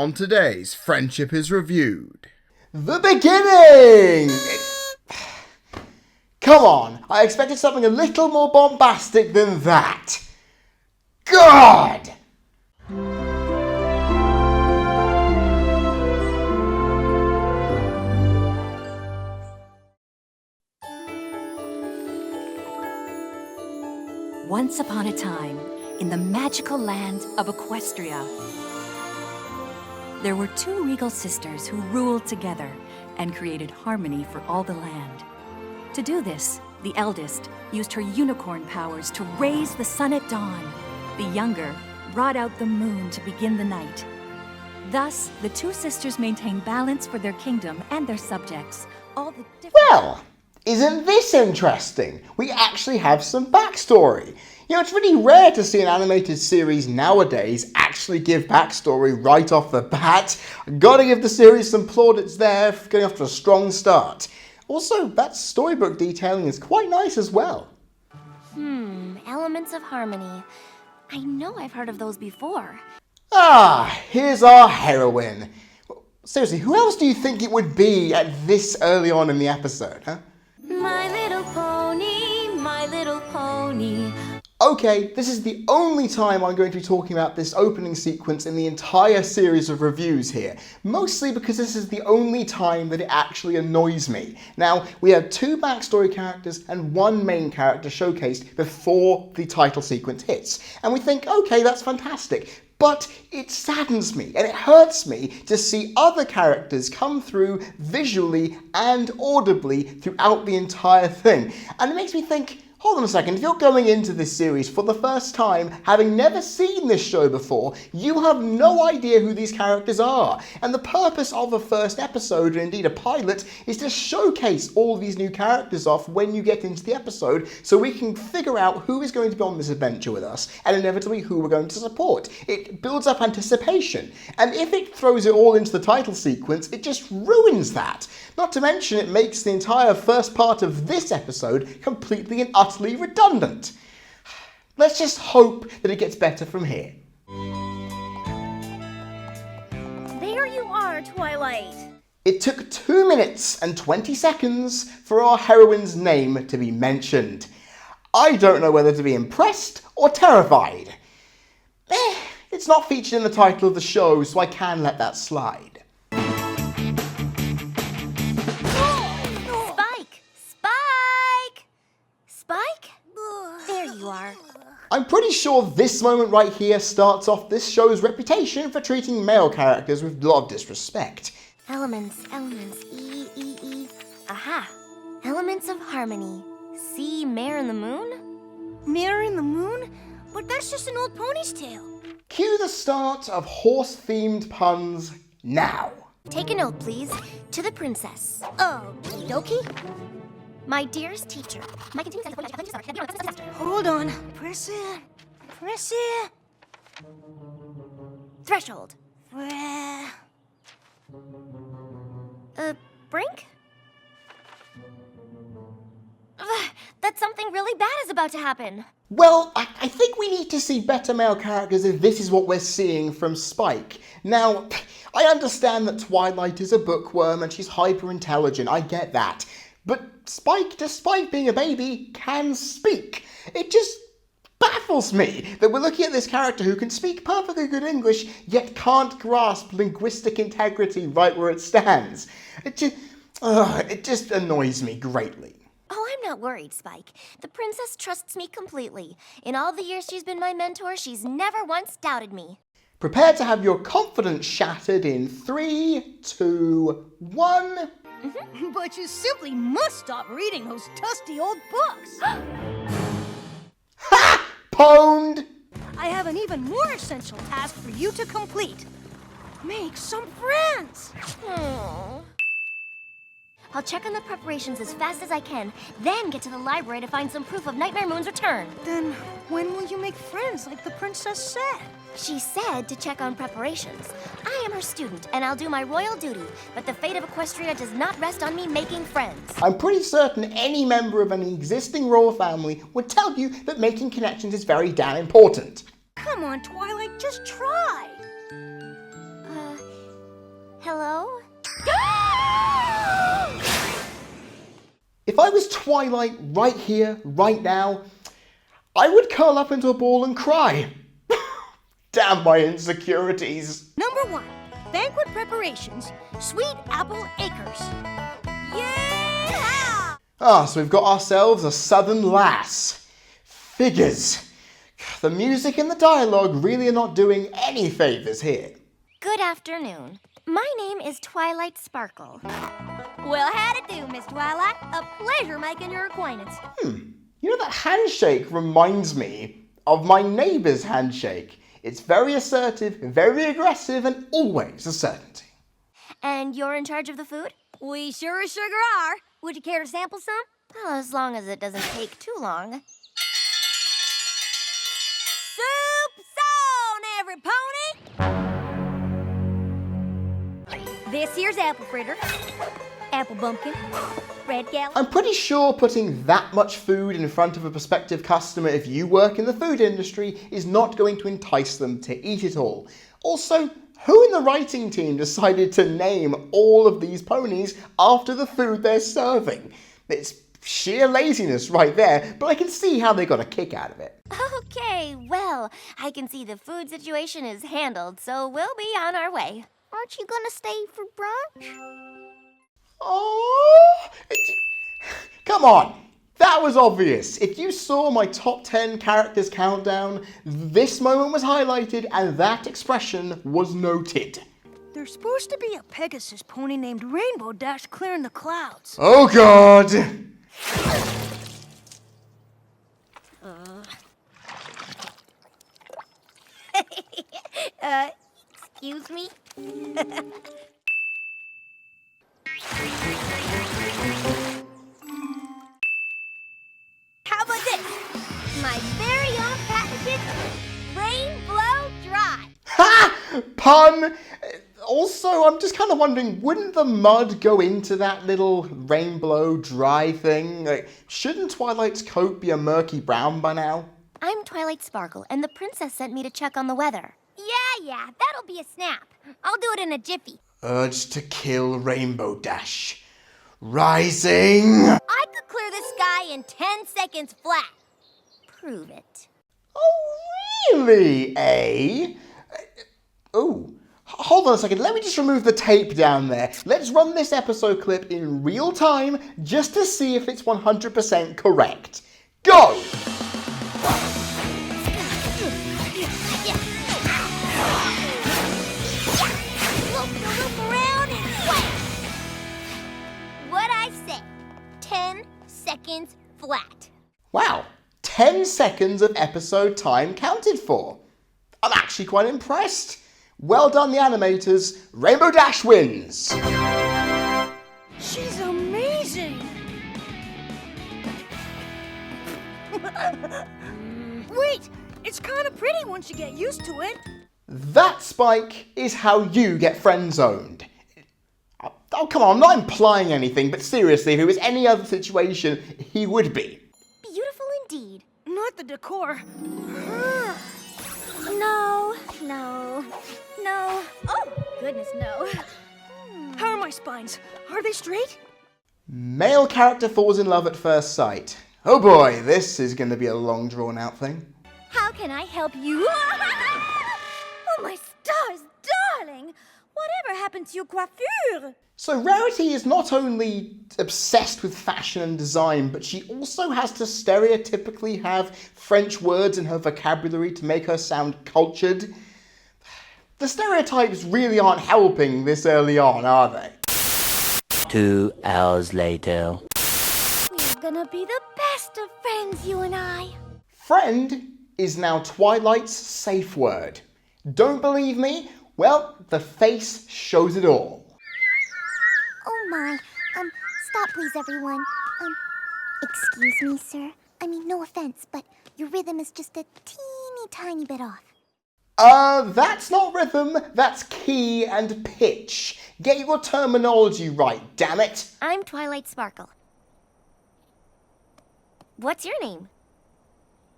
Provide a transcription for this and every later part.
on today's Friendship is Reviewed. The beginning! Come on, I expected something a little more bombastic than that. God! Once upon a time, in the magical land of Equestria, there were two regal sisters who ruled together and created harmony for all the land. To do this, the eldest used her unicorn powers to raise the sun at dawn. The younger brought out the moon to begin the night. Thus, the two sisters maintained balance for their kingdom and their subjects. Well, isn't this interesting? We actually have some backstory. You know, it's really rare to see an animated series nowadays actually give backstory right off the bat. Gotta give the series some plaudits there for getting off to a strong start. Also, that storybook detailing is quite nice as well. Elements of harmony. I know I've heard of those before. Here's our heroine. Seriously, who else do you think it would be at this early on in the episode, huh? My little pony, my little pony. Okay, this is the only time I'm going to be talking about this opening sequence in the entire series of reviews here, mostly because this is the only time that it actually annoys me. Now, we have two backstory characters and one main character showcased before the title sequence hits, and we think, okay, that's fantastic. But it saddens me and it hurts me to see other characters come through visually and audibly throughout the entire thing. And it makes me think, hold on a second, if you're going into this series for the first time, having never seen this show before, you have no idea who these characters are. And the purpose of a first episode, and indeed a pilot, is to showcase all these new characters off when you get into the episode, so we can figure out who is going to be on this adventure with us, and inevitably who we're going to support. It builds up anticipation. And if it throws it all into the title sequence, it just ruins that. Not to mention, it makes the entire first part of this episode completely and utterly redundant. Let's just hope that it gets better from here. There you are, Twilight. It took 2 minutes and 20 seconds for our heroine's name to be mentioned. I don't know whether to be impressed or terrified. It's not featured in the title of the show, so I can let that slide. I'm pretty sure this moment right here starts off this show's reputation for treating male characters with a lot of disrespect. Elements, E. Aha! Elements of harmony. See Mare in the Moon? Mare in the Moon? But that's just an old pony's tale. Cue the start of horse-themed puns now. Take a note, please. To the princess. Oh, dokie? My dearest teacher. Hold on. Press it. Threshold. Brink? That something really bad is about to happen. Well, I think we need to see better male characters if this is what we're seeing from Spike. Now, I understand that Twilight is a bookworm and she's hyper-intelligent, I get that. But Spike, despite being a baby, can speak. It just baffles me that we're looking at this character who can speak perfectly good English, yet can't grasp linguistic integrity right where it stands. It just annoys me greatly. Oh, I'm not worried, Spike. The princess trusts me completely. In all the years she's been my mentor, she's never once doubted me. Prepare to have your confidence shattered in 3, 2, 1... But you simply must stop reading those dusty old books. Ha! Pwned! I have an even more essential task for you to complete. Make some friends. I'll check on the preparations as fast as I can, then get to the library to find some proof of Nightmare Moon's return. Then when will you make friends like the princess said? She said to check on preparations. I am her student, and I'll do my royal duty, but the fate of Equestria does not rest on me making friends. I'm pretty certain any member of an existing royal family would tell you that making connections is very damn important. Come on, Twilight, just try. Hello? If I was Twilight right here, right now, I would curl up into a ball and cry. Damn my insecurities. Number 1. Banquet preparations. Sweet Apple Acres. Yeah! So we've got ourselves a Southern lass. Figures. The music and the dialogue really are not doing any favors here. Good afternoon. My name is Twilight Sparkle. Well, how'd it do, Miss Twilight? A pleasure making your acquaintance. You know, that handshake reminds me of my neighbour's handshake. It's very assertive, very aggressive, and always a certainty. And you're in charge of the food? We sure as sugar are. Would you care to sample some? Well, as long as it doesn't take too long. Soup's on, every pony! This here's apple fritter, apple bumpkin, red gal. I'm pretty sure putting that much food in front of a prospective customer if you work in the food industry is not going to entice them to eat it all. Also, who in the writing team decided to name all of these ponies after the food they're serving? It's sheer laziness right there, but I can see how they got a kick out of it. Okay, well, I can see the food situation is handled, so we'll be on our way. Aren't you gonna stay for brunch? Oh, come on. That was obvious. If you saw my top 10 characters countdown, this moment was highlighted and that expression was noted. There's supposed to be a Pegasus pony named Rainbow Dash clearing the clouds. Oh God. Excuse me? How about this? My very own patented Rainbow Dry. Ha! Pun! Also, I'm just kind of wondering, wouldn't the mud go into that little rainbow dry thing? Like, shouldn't Twilight's coat be a murky brown by now? I'm Twilight Sparkle, and the princess sent me to check on the weather. Yeah, that'll be a snap. I'll do it in a jiffy. Urge to kill Rainbow Dash. Rising! I could clear the sky in 10 seconds flat. Prove it. Oh, really, eh? Oh, hold on a second. Let me just remove the tape down there. Let's run this episode clip in real time just to see if it's 100% correct. Go! Loop around and flat. What'd I say? 10 seconds flat. Wow, 10 seconds of episode time counted for. I'm actually quite impressed. Well done, the animators. Rainbow Dash wins. She's amazing. Wait, it's kind of pretty once you get used to it. That, Spike, is how you get friend-zoned. Oh, come on, I'm not implying anything, but seriously, if it was any other situation, he would be. Beautiful indeed. Not the decor. No. Oh, goodness, no. How are my spines? Are they straight? Male character falls in love at first sight. Oh boy, this is going to be a long drawn-out thing. How can I help you? Oh, my stars, darling! Whatever happened to your coiffure? So Rarity is not only obsessed with fashion and design, but she also has to stereotypically have French words in her vocabulary to make her sound cultured. The stereotypes really aren't helping this early on, are they? 2 hours later. We're gonna be the best of friends, you and I. Friend is now Twilight's safe word. Don't believe me? Well, the face shows it all. Oh my. Stop please, everyone. Excuse me, sir. I mean, no offense, but your rhythm is just a teeny tiny bit off. That's not rhythm, that's key and pitch. Get your terminology right, damn it. I'm Twilight Sparkle. What's your name?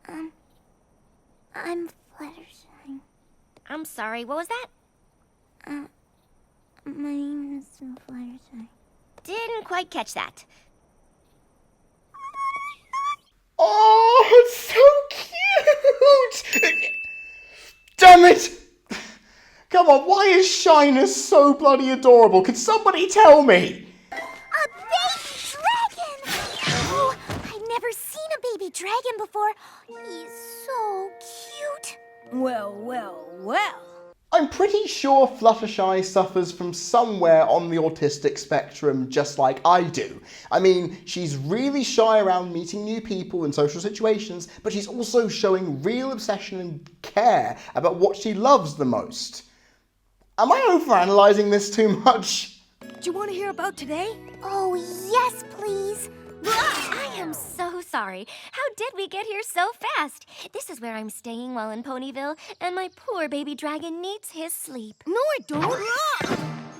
I'm Fluttershy. I'm sorry, what was that? My name is Fluttershy. Didn't quite catch that. Oh, it's so cute! Damn it! Come on, why is Shyness so bloody adorable? Could somebody tell me? A baby dragon! Oh, I've never seen a baby dragon before. He's so cute. Well, well, well. I'm pretty sure Fluttershy suffers from somewhere on the autistic spectrum just like I do. I mean, she's really shy around meeting new people in social situations, but she's also showing real obsession and care about what she loves the most. Am I overanalyzing this too much? Do you want to hear about today? Oh, yes, please. I am so sorry. How did we get here so fast? This is where I'm staying while in Ponyville, and my poor baby dragon needs his sleep. No, I don't.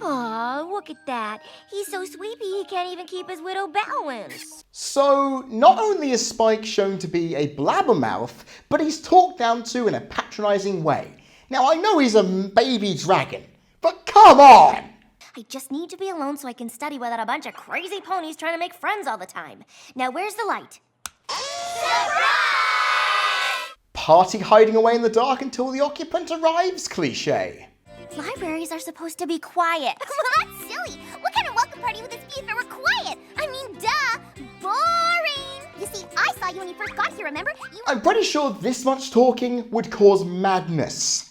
Aw, look at that. He's so sleepy he can't even keep his widow balance. So, not only is Spike shown to be a blabbermouth, but he's talked down to in a patronising way. Now, I know he's a baby dragon, but come on! I just need to be alone so I can study without a bunch of crazy ponies trying to make friends all the time. Now, where's the light? Party hiding away in the dark until the occupant arrives cliché. Libraries are supposed to be quiet. Well, that's silly. What kind of welcome party would this be if it were quiet? I mean, duh. Boring. You see, I saw you when you first got here, remember? I'm pretty sure this much talking would cause madness.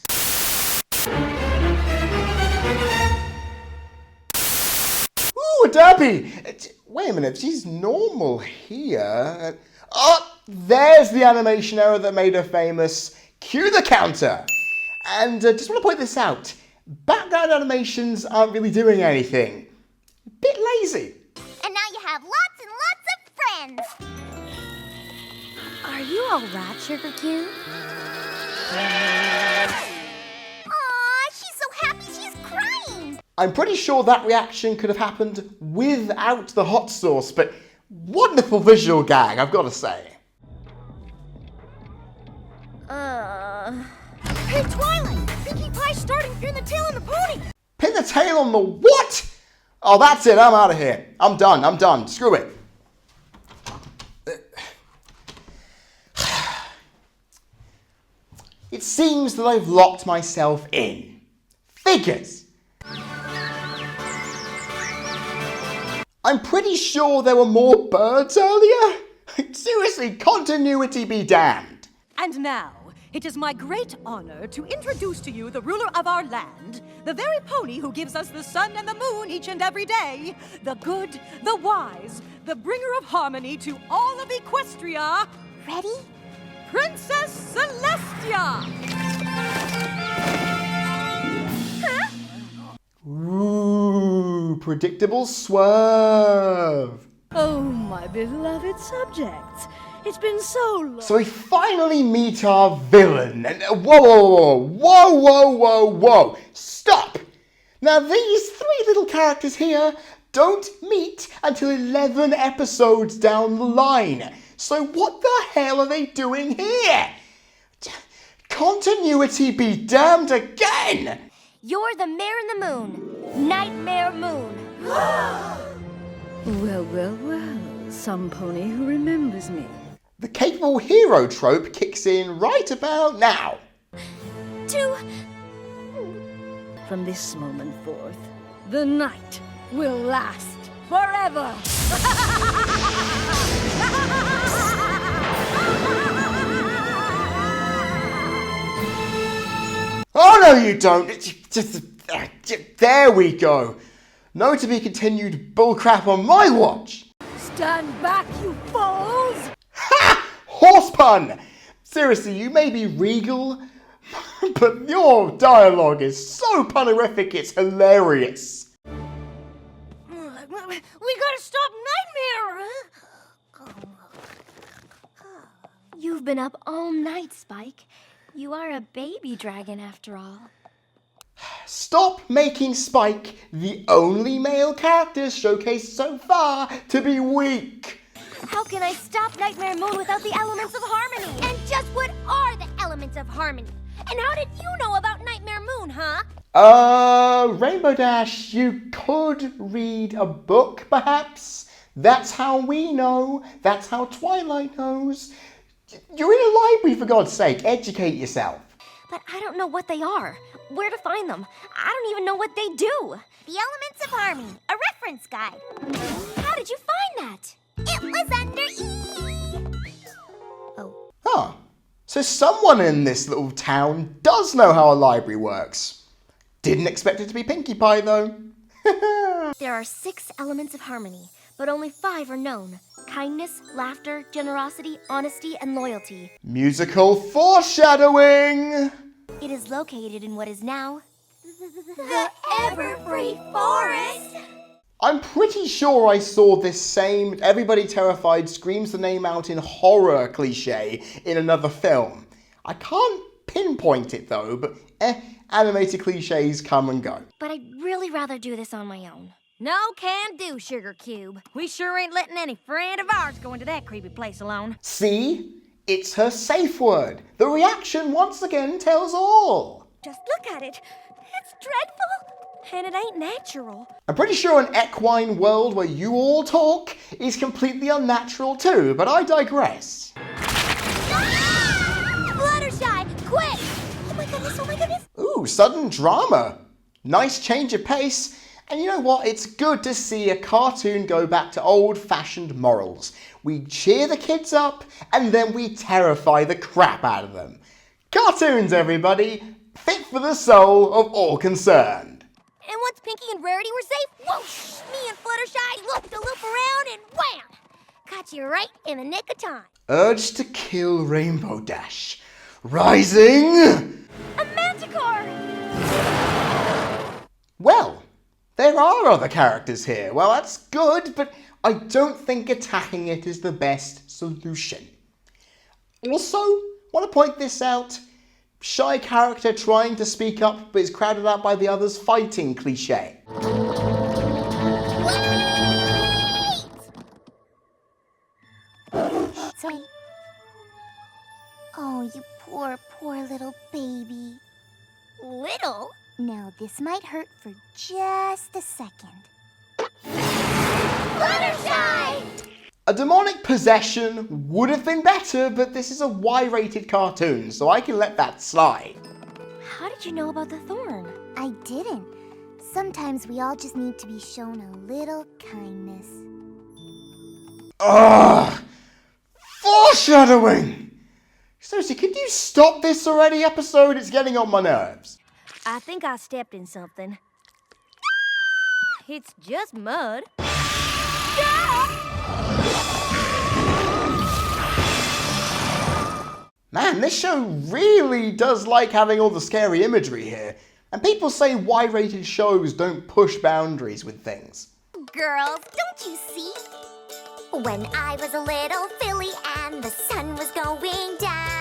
Ooh, a Dabby! Wait a minute, she's normal here. Oh, there's the animation error that made her famous. Cue the counter! And just want to point this out. Background animations aren't really doing anything. A bit lazy. And now you have lots and lots of friends. Are you all right, Sugar Cube? Aw, she's so happy she's crying. I'm pretty sure that reaction could have happened without the hot sauce, but wonderful visual gag, I've got to say. Hey, Twilight! Pinkie Pie's starting to pin the tail on the pony! Pin the tail on the what? Oh, that's it, I'm out of here. I'm done, screw it. It seems that I've locked myself in. Figures. I'm pretty sure there were more birds earlier. Seriously, continuity be damned. And now, it is my great honor to introduce to you the ruler of our land, the very pony who gives us the sun and the moon each and every day, the good, the wise, the bringer of harmony to all of Equestria, Ready? Princess Celestia! Ooh, predictable swerve. Oh, my beloved subjects. It's been so long. So we finally meet our villain. And whoa. Stop! Now these three little characters here don't meet until 11 episodes down the line. So what the hell are they doing here? Continuity be damned again! You're the Mare in the Moon. Nightmare Moon. Well, some pony who remembers me. The capable hero trope kicks in right about now. From this moment forth, the night will last forever. Oh no you don't! There we go. No to be continued bullcrap on my watch. Stand back, you fools! Ha! Horse pun! Seriously, you may be regal, but your dialogue is so punerific it's hilarious. We gotta stop Nightmare! You've been up all night, Spike. You are a baby dragon after all. Stop making Spike, the only male character showcased so far, to be weak. How can I stop Nightmare Moon without the elements of harmony? And just what are the elements of harmony? And how did you know about Nightmare Moon, huh? Rainbow Dash, you could read a book, perhaps? That's how we know. That's how Twilight knows. You're in a library, for God's sake. Educate yourself. But I don't know what they are, where to find them. I don't even know what they do. The Elements of Harmony, a reference guide. How did you find that? It was under E. Oh. Huh. So someone in this little town does know how a library works. Didn't expect it to be Pinkie Pie, though. There are 6 elements of harmony, but only 5 are known. Kindness, laughter, generosity, honesty, and loyalty. Musical foreshadowing! It is located in what is now The Everfree Forest! I'm pretty sure I saw this same everybody terrified screams the name out in horror cliche in another film. I can't pinpoint it though, but animated cliches come and go. But I'd really rather do this on my own. No can do, Sugar Cube. We sure ain't letting any friend of ours go into that creepy place alone. See? It's her safe word. The reaction once again tells all. Just look at it. It's dreadful. And it ain't natural. I'm pretty sure an equine world where you all talk is completely unnatural too, but I digress. Fluttershy, quick! Oh my goodness, oh my goodness. Ooh, sudden drama. Nice change of pace. And you know what? It's good to see a cartoon go back to old-fashioned morals. We cheer the kids up, and then we terrify the crap out of them. Cartoons, everybody! Fit for the soul of all concerned. And once Pinky and Rarity were safe, whoosh! Me and Fluttershy looped a loop around and wham! Caught you right in the nick of time. Urge to kill Rainbow Dash. Rising! A Manticore! Well, there are other characters here. Well, that's good, but I don't think attacking it is the best solution. Also, want to point this out. Shy character trying to speak up but is crowded out by the others fighting cliche. Sorry. Oh, you poor, poor little baby. Little? Now, this might hurt for just a second. Fluttershy! A demonic possession would have been better, but this is a Y-rated cartoon, so I can let that slide. How did you know about the thorn? I didn't. Sometimes we all just need to be shown a little kindness. Ugh! Foreshadowing! Seriously, could you stop this already, episode? It's getting on my nerves. I think I stepped in something. It's just mud. Man, this show really does like having all the scary imagery here. And people say Y-rated shows don't push boundaries with things. Girls, don't you see? When I was a little filly and the sun was going down.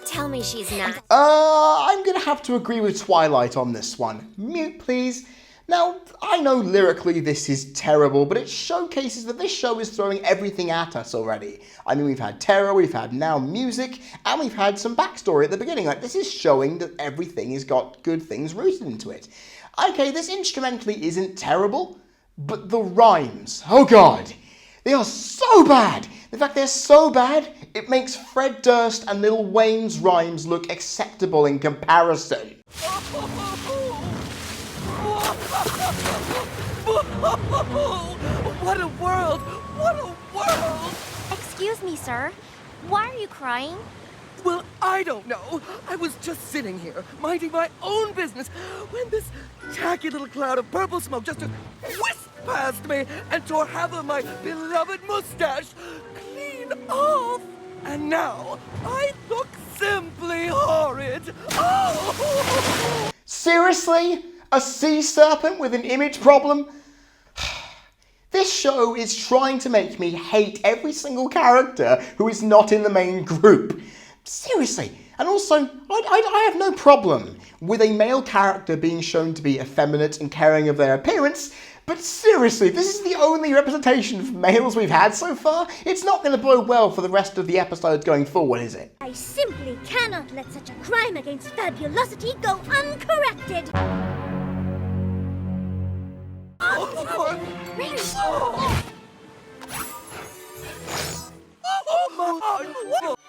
Tell me she's not. I'm gonna have to agree with Twilight on this one. Mute, please. Now, I know lyrically this is terrible, but it showcases that this show is throwing everything at us already. I mean, we've had terror, we've had now music, and we've had some backstory at the beginning. Like, this is showing that everything has got good things rooted into it. Okay, this instrumentally isn't terrible, but the rhymes, oh god, they are so bad. In fact, they're so bad, it makes Fred Durst and Lil Wayne's rhymes look acceptable in comparison. What a world! What a world! Excuse me, sir. Why are you crying? Well, I don't know. I was just sitting here, minding my own business, when this tacky little cloud of purple smoke just whisked past me and tore half of my beloved mustache clean off. And now, I look simply horrid. Oh! Seriously? A sea serpent with an image problem? This show is trying to make me hate every single character who is not in the main group. Seriously. And also, I have no problem with a male character being shown to be effeminate and caring of their appearance, But seriously, this is the only representation of males we've had so far? It's not going to bode well for the rest of the episodes going forward, is it? I simply cannot let such a crime against fabulosity go uncorrected.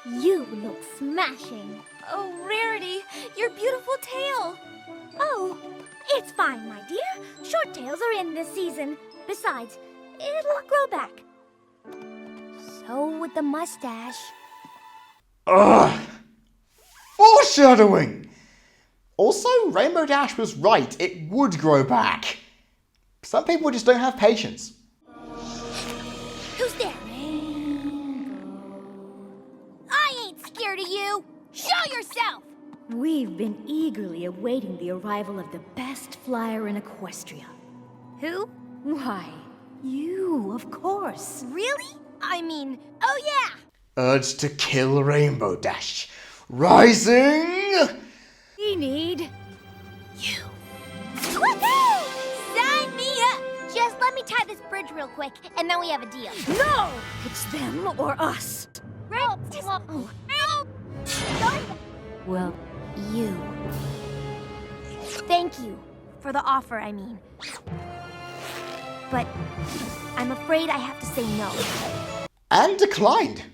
You look smashing. Oh, Rarity, your beautiful tail. Oh, it's fine, my dear. Short tails are in this season. Besides, it'll grow back. So with the mustache. Ugh! Foreshadowing! Also, Rainbow Dash was right, it would grow back. Some people just don't have patience. Who's there? I ain't scared of you. Show yourself! We've been eagerly awaiting the arrival of the best flyer in Equestria. Who? Why, you, of course. Really? I mean, oh yeah! Urge to kill Rainbow Dash. Rising! We need you. Woohoo! Sign me up! Just let me tie this bridge real quick, and then we have a deal. No! It's them or us. Well, You. Thank you for the offer, I mean. But I'm afraid I have to say no. And declined.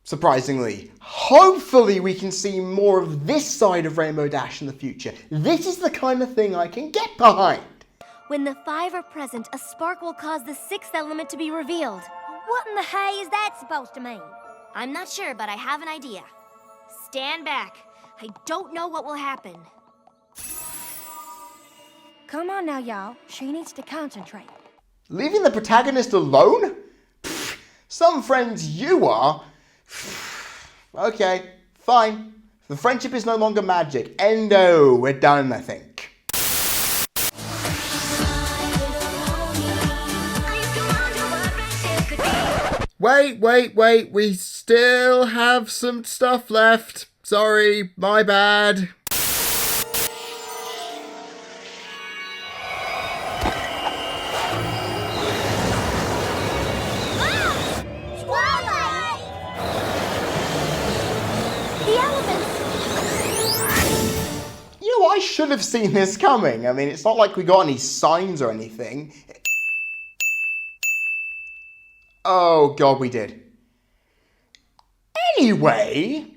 Surprisingly. Hopefully we can see more of this side of Rainbow Dash in the future. This is the kind of thing I can get behind. When the five are present, a spark will cause the sixth element to be revealed. What in the hay is that supposed to mean? I'm not sure, but I have an idea. Stand back. I don't know what will happen. Come on now, y'all. She needs to concentrate. Leaving the protagonist alone? Pfft, some friends you are. Okay, fine. The friendship is no longer magic. Endo, we're done, I think. Wait, we still have some stuff left. Sorry, my bad. You know, I should have seen this coming. I mean, it's not like we got any signs or anything. Oh, God, we did. Anyway...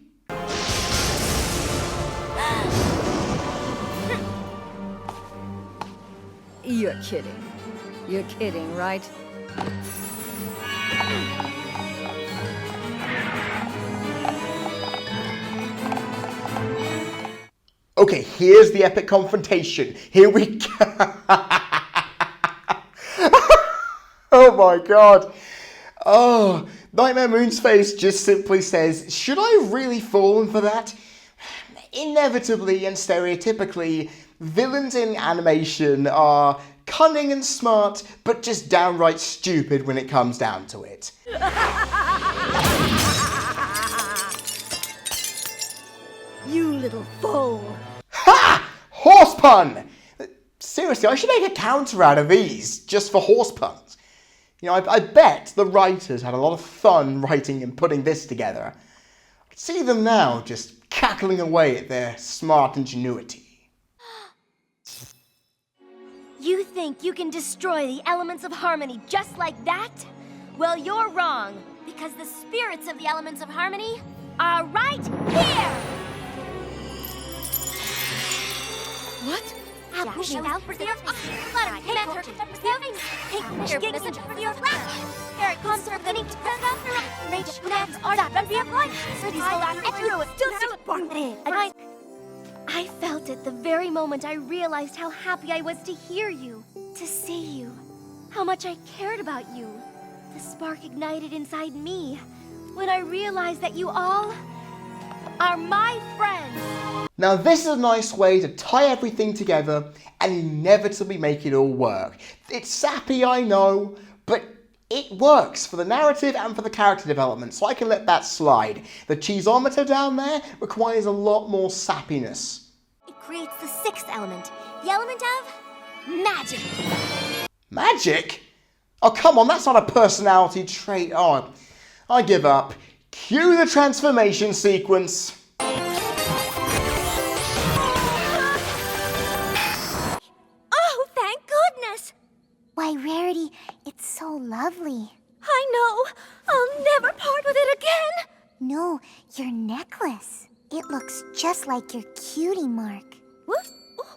You're kidding. You're kidding, right? Okay, here's the epic confrontation. Here we go. Oh my God. Oh, Nightmare Moon's face just simply says, should I really fallen for that? Inevitably and stereotypically, villains in animation are cunning and smart, but just downright stupid when it comes down to it. You little fool. Ha! Horse pun! Seriously, I should make a counter out of these, just for horse puns. You know, I bet the writers had a lot of fun writing and putting this together. I can see them now, just cackling away at their smart ingenuity. You think you can destroy the elements of harmony just like that? Well, you're wrong, because the spirits of the elements of harmony are right here! What? I felt it the very moment I realized how happy I was to hear you, to see you, how much I cared about you. The spark ignited inside me when I realized that you all are my friends. Now this is a nice way to tie everything together and inevitably make it all work. It's sappy, I know, but it works for the narrative and for the character development, so I can let that slide. The cheeseometer down there requires a lot more sappiness. It creates the sixth element, the element of magic. Magic? Oh, come on, that's not a personality trait. Oh, I give up. Cue the transformation sequence. Oh, thank goodness! Why, Rarity, it's so lovely. I know! I'll never part with it again! No, your necklace. It looks just like your cutie mark. What? Oh,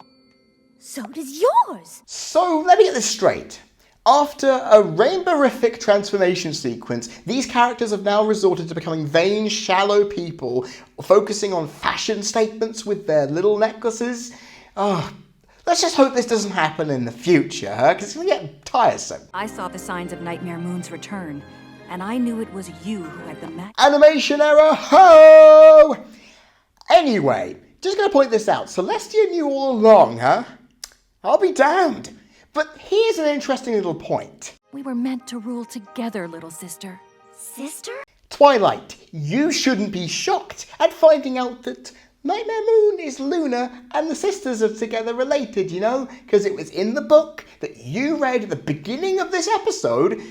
so does yours! So, let me get this straight. After a rainbowific transformation sequence, these characters have now resorted to becoming vain, shallow people, focusing on fashion statements with their little necklaces. Oh, let's just hope this doesn't happen in the future, huh? Because it's going to get tiresome. I saw the signs of Nightmare Moon's return, and I knew it was you who had the magic. Animation error, ho! Anyway, just going to point this out. Celestia knew all along, huh? I'll be damned. But here's an interesting little point. We were meant to rule together, little sister. Sister? Twilight, you shouldn't be shocked at finding out that Nightmare Moon is Luna and the sisters are together related, you know? Because it was in the book that you read at the beginning of this episode.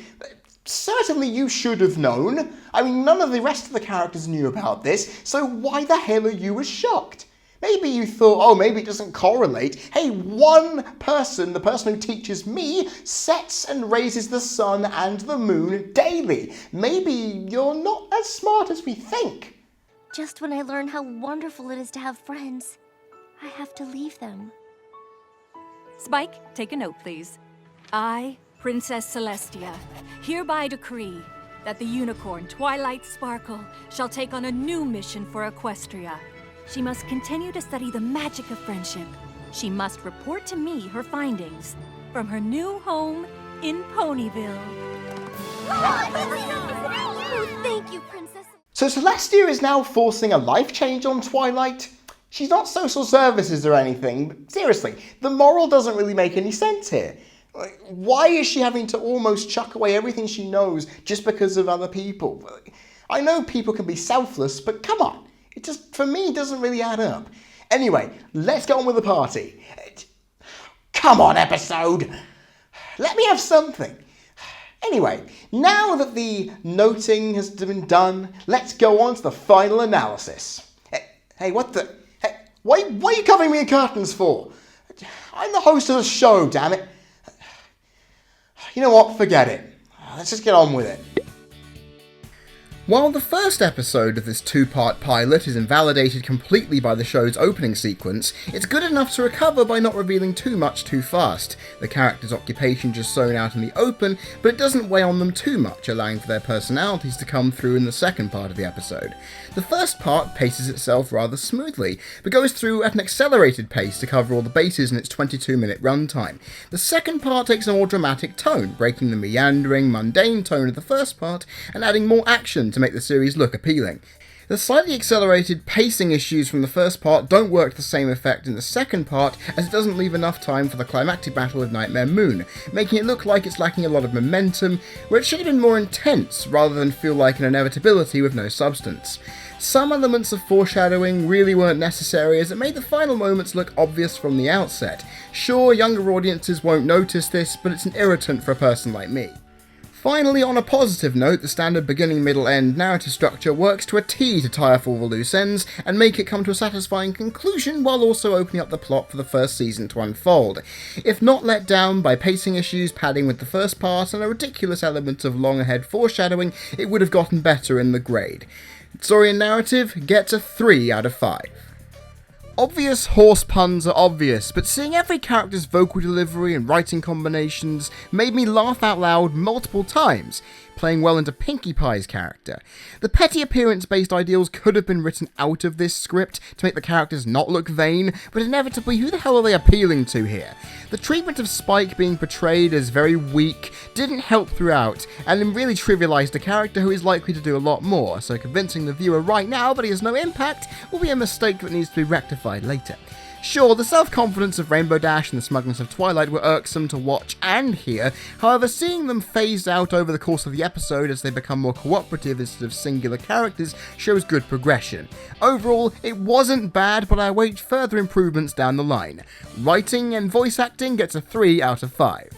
Certainly you should have known. I mean, none of the rest of the characters knew about this, so why the hell are you as shocked? Maybe you thought, oh, maybe it doesn't correlate. Hey, one person, the person who teaches me, sets and raises the sun and the moon daily. Maybe you're not as smart as we think. Just when I learn how wonderful it is to have friends, I have to leave them. Spike, take a note, please. I, Princess Celestia, hereby decree that the unicorn Twilight Sparkle shall take on a new mission for Equestria. She must continue to study the magic of friendship. She must report to me her findings from her new home in Ponyville. Oh, thank you, Princess. So Celestia is now forcing a life change on Twilight? She's not social services or anything, but seriously, the moral doesn't really make any sense here. Why is she having to almost chuck away everything she knows just because of other people? I know people can be selfless, but come on. It just, for me, doesn't really add up. Anyway, let's get on with the party. Come on, episode. Let me have something. Anyway, now that the noting has been done, let's go on to the final analysis. Hey, what the... Hey, why are you covering me in curtains for? I'm the host of the show, damn it. You know what? Forget it. Let's just get on with it. While the first episode of this two-part pilot is invalidated completely by the show's opening sequence, it's good enough to recover by not revealing too much too fast. The characters' occupation just sewn out in the open, but it doesn't weigh on them too much, allowing for their personalities to come through in the second part of the episode. The first part paces itself rather smoothly, but goes through at an accelerated pace to cover all the bases in its 22-minute runtime. The second part takes a more dramatic tone, breaking the meandering, mundane tone of the first part and adding more action to make the series look appealing. The slightly accelerated pacing issues from the first part don't work to the same effect in the second part, as it doesn't leave enough time for the climactic battle with Nightmare Moon, making it look like it's lacking a lot of momentum, where it should have been more intense rather than feel like an inevitability with no substance. Some elements of foreshadowing really weren't necessary, as it made the final moments look obvious from the outset. Sure, younger audiences won't notice this, but it's an irritant for a person like me. Finally, on a positive note, the standard beginning, middle, end narrative structure works to a T to tie off all the loose ends and make it come to a satisfying conclusion while also opening up the plot for the first season to unfold. If not let down by pacing issues, padding with the first part, and a ridiculous element of long ahead foreshadowing, it would have gotten better in the grade. Story and narrative gets a 3 out of 5. Obvious horse puns are obvious, but seeing every character's vocal delivery and writing combinations made me laugh out loud multiple times, playing well into Pinkie Pie's character. The petty appearance-based ideals could have been written out of this script to make the characters not look vain, but inevitably, who the hell are they appealing to here? The treatment of Spike being portrayed as very weak didn't help throughout, and really trivialised a character who is likely to do a lot more, so convincing the viewer right now that he has no impact will be a mistake that needs to be rectified later. Sure, the self-confidence of Rainbow Dash and the smugness of Twilight were irksome to watch and hear, however seeing them phased out over the course of the episode as they become more cooperative instead of singular characters shows good progression. Overall, it wasn't bad, but I await further improvements down the line. Writing and voice acting gets a 3 out of 5.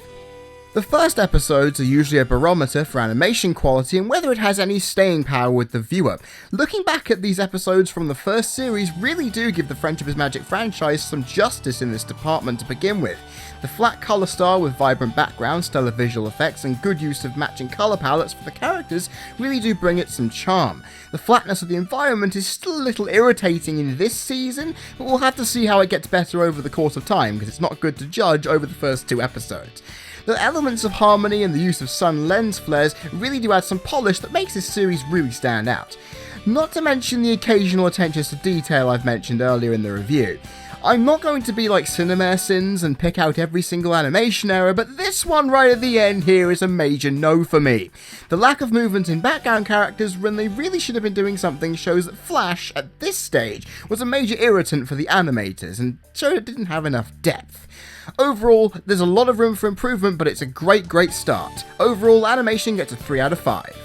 The first episodes are usually a barometer for animation quality and whether it has any staying power with the viewer. Looking back at these episodes from the first series really do give the Friendship is Magic franchise some justice in this department to begin with. The flat colour style with vibrant backgrounds, stellar visual effects and good use of matching colour palettes for the characters really do bring it some charm. The flatness of the environment is still a little irritating in this season, but we'll have to see how it gets better over the course of time because it's not good to judge over the first 2 episodes. The elements of harmony and the use of sun lens flares really do add some polish that makes this series really stand out. Not to mention the occasional attentions to detail I've mentioned earlier in the review. I'm not going to be like Cinema Sins and pick out every single animation error, but this one right at the end here is a major no for me. The lack of movement in background characters when they really should have been doing something shows that Flash, at this stage, was a major irritant for the animators and showed it didn't have enough depth. Overall, there's a lot of room for improvement, but it's a great start. Overall, animation gets a 3 out of 5.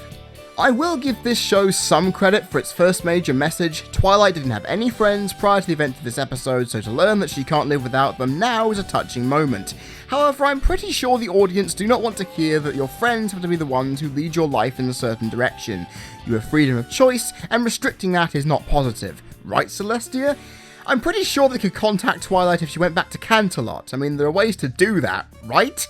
I will give this show some credit for its first major message. Twilight didn't have any friends prior to the event of this episode, so to learn that she can't live without them now is a touching moment. However, I'm pretty sure the audience do not want to hear that your friends have to be the ones who lead your life in a certain direction. You have freedom of choice, and restricting that is not positive. Right, Celestia? I'm pretty sure they could contact Twilight if she went back to Canterlot. I mean, there are ways to do that, right?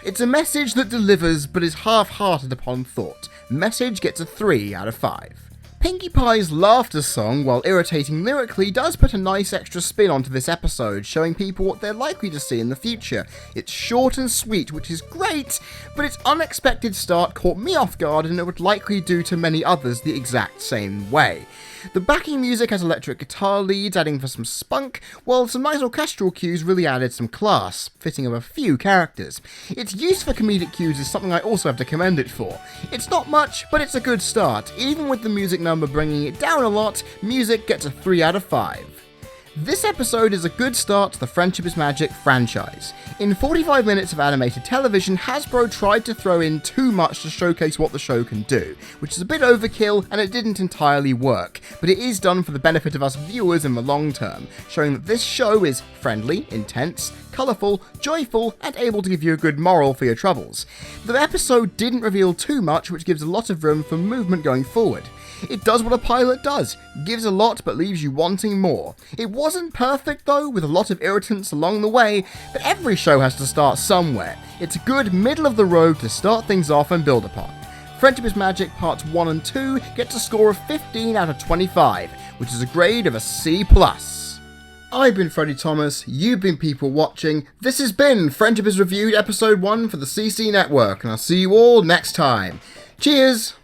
It's a message that delivers, but is half-hearted upon thought. Message gets a 3 out of 5. Pinkie Pie's laughter song, while irritating lyrically, does put a nice extra spin onto this episode, showing people what they're likely to see in the future. It's short and sweet, which is great, but its unexpected start caught me off guard and it would likely do to many others the exact same way. The backing music has electric guitar leads adding for some spunk, while some nice orchestral cues really added some class, fitting of a few characters. Its use for comedic cues is something I also have to commend it for. It's not much, but it's a good start. Even with the music number bringing it down a lot, music gets a 3 out of 5. This episode is a good start to the Friendship is Magic franchise. In 45 minutes of animated television, Hasbro tried to throw in too much to showcase what the show can do, which is a bit overkill and it didn't entirely work, but it is done for the benefit of us viewers in the long term, showing that this show is friendly, intense, colourful, joyful, and able to give you a good moral for your troubles. The episode didn't reveal too much, which gives a lot of room for movement going forward. It does what a pilot does, gives a lot but leaves you wanting more. It wasn't perfect though, with a lot of irritants along the way, but every show has to start somewhere. It's a good middle of the road to start things off and build upon. Friendship is Magic Parts 1 and 2 gets a score of 15 out of 25, which is a grade of a C+. I've been Freddie Thomas, you've been people watching, this has been Friendship is Reviewed Episode 1 for the CC Network, and I'll see you all next time. Cheers!